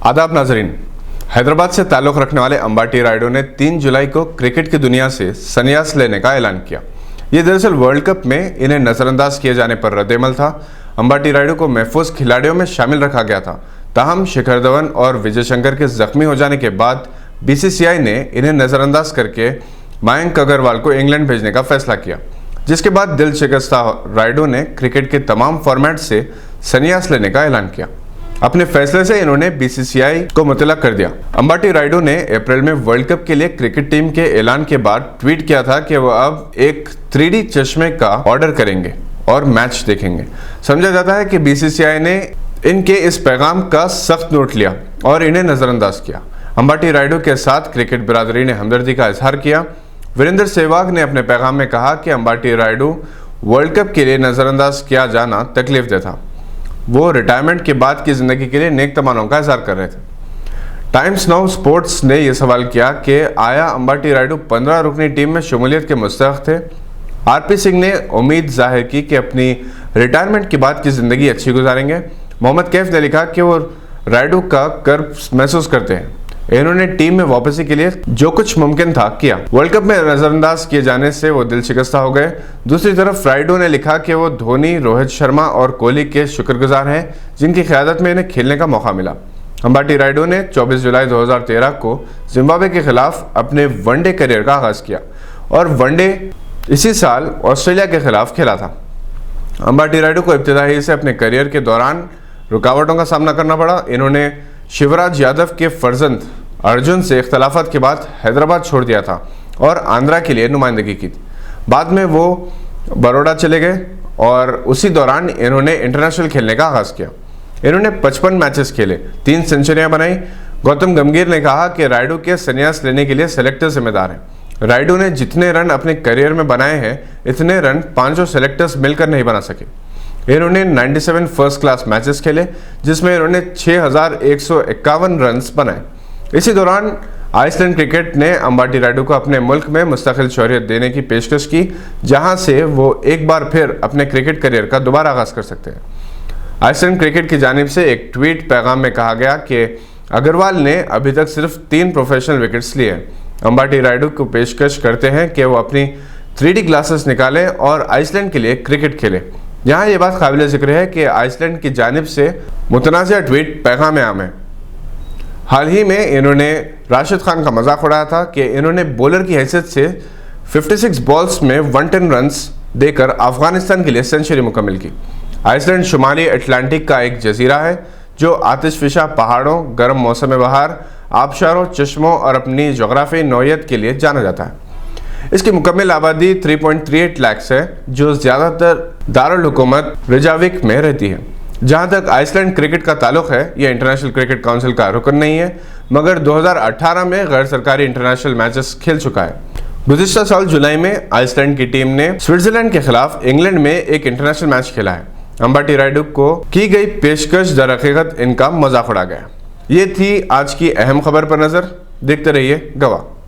आदाब नाजरीन। हैदराबाद से ताल्लुक़ रखने वाले अंबाटी रायडू ने 3 जुलाई को क्रिकेट की दुनिया से संन्यास लेने का ऐलान किया। ये दरअसल वर्ल्ड कप में इन्हें नज़रअंदाज किए जाने पर रद्देमल था। अंबाटी रायडू को महफूज खिलाड़ियों में शामिल रखा गया था। ताहम शिखर धवन और विजय शंकर के जख्मी हो जाने के बाद बीसीसीआई ने इन्हें नज़रअंदाज करके मयंक अग्रवाल को इंग्लैंड भेजने का फैसला किया, जिसके बाद दिल शिकस्ता रायडू ने क्रिकेट के तमाम फॉर्मेट से संन्यास लेने का ऐलान किया। अपने फैसले से इन्होंने बीसीसीआई को मुतल्लक कर दिया। अंबाटी रायडू ने अप्रैल में वर्ल्ड कप के लिए क्रिकेट टीम के ऐलान के बाद ट्वीट किया था कि वह अब एक 3D चश्मे का ऑर्डर करेंगे और मैच देखेंगे। समझा जाता है कि बीसीसीआई ने इनके इस पैगाम का सख्त नोट लिया और इन्हें नज़रअंदाज किया। अंबाटी रायडू के साथ क्रिकेट बिरादरी ने हमदर्दी का इजहार किया। वीरेंद्र सहवाग ने अपने पैगाम में कहा कि अंबाटी रायडू वर्ल्ड कप के लिए नज़रअंदाज किया जाना तकलीफदेह था। वो रिटायरमेंट के बाद की ज़िंदगी के लिए नेक तमन्नाओं का इजहार कर रहे थे। टाइम्स नाउ स्पोर्ट्स ने यह सवाल किया कि आया अंबाटी रायडू 15 रुकनी टीम में शमूलियत के मुस्तहक़ थे। आरपी सिंह ने उम्मीद जाहिर की कि अपनी रिटायरमेंट के बाद की ज़िंदगी अच्छी गुजारेंगे। मोहम्मद कैफ ने लिखा कि वो रायडू का कर्ब महसूस करते हैं। इन्होंने टीम में वापसी के लिए जो कुछ मुमकिन था किया। वर्ल्ड कप में नज़रअंदाज किए जाने से वो दिल शिकस्ता हो गए। दूसरी तरफ रायडू ने लिखा कि वो धोनी, रोहित शर्मा और कोहली के शुक्रगुजार हैं, जिनकी क़यादत में इन्हें खेलने का मौका मिला। अंबाटी रायडू ने 24 जुलाई 2013 को जिम्बाब्वे के खिलाफ अपने वनडे करियर का आगाज़ किया और वनडे इसी साल ऑस्ट्रेलिया के खिलाफ खेला था। अंबाटी रायडू को इब्तिदाई से अपने करियर के दौरान रुकावटों का सामना करना पड़ा। इन्होंने शिवराज यादव के फर्जंद अर्जुन से इख्तलाफात के बाद हैदराबाद छोड़ दिया था और आंध्रा के लिए नुमाइंदगी की। बाद में वो बड़ौदा चले गए और उसी दौरान इन्होंने इंटरनेशनल खेलने का आगाज़ किया। इन्होंने 55 मैचेस खेले, 3 सेंचुरियां बनाई। गौतम गंभीर ने कहा कि रायडू के संन्यास लेने के लिए सेलेक्टर जिम्मेदार हैं। रायडू ने जितने रन अपने करियर में बनाए हैं, इतने रन 5 सेलेक्टर्स मिलकर नहीं बना सके। इन्होंने 97 फर्स्ट क्लास मैचेस खेले, जिसमें इन्होंने 6151 रन्स बनाए। इसी दौरान आइसलैंड क्रिकेट ने अंबाटी रायडू को अपने मुल्क में मुस्तकिल शौहरियत देने की पेशकश की, जहां से वो एक बार फिर अपने क्रिकेट करियर का दोबारा आगाज़ कर सकते हैं। आइसलैंड क्रिकेट की जानिब से एक ट्वीट पैगाम में कहा गया कि अग्रवाल ने अभी तक सिर्फ 3 प्रोफेशनल विकेट्स लिए हैं। अंबाटी रायडू को पेशकश करते हैं कि वो अपनी 3D ग्लासेस निकालें और आइसलैंड के लिए क्रिकेट खेलें। यहाँ ये बात काबिल जिक्र है कि आइसलैंड की जानिब से मुतनाज़ा ट्वीट पैगाम आम है। हाल ही में इन्होंने राशिद खान का मजाक उड़ाया था कि इन्होंने बॉलर की हैसियत से 56 बॉल्स में 110 रन्स देकर अफगानिस्तान के लिए सेंचुरी मुकम्मल की। आइसलैंड शुमाली अटलांटिक का एक जजीरा है जो आतिशफिशा पहाड़ों, गर्म मौसम बहार, आबशारों, चश्मों और अपनी जोग्राफी नौयत के लिए जाना जाता है। इसकी मुकम्मल आबादी 3.38 लाख है, जो ज़्यादातर दारुल हुकूमत रिजाविक में रहती है। जहां तक आइसलैंड क्रिकेट का ताल्लुक है, यह इंटरनेशनल क्रिकेट काउंसिल का रुकन नहीं है, मगर 2018 में गैर सरकारी इंटरनेशनल मैचेस खेल चुका है। गुज़िश्ता साल जुलाई में आइसलैंड की टीम ने स्विट्जरलैंड के खिलाफ इंग्लैंड में एक इंटरनेशनल मैच खेला है। अंबाटी रायडू को की गई पेशकश दर हकीकत इनका मजाक उड़ा गया। ये थी आज की अहम खबर पर नज़र। देखते रहिए गवाह।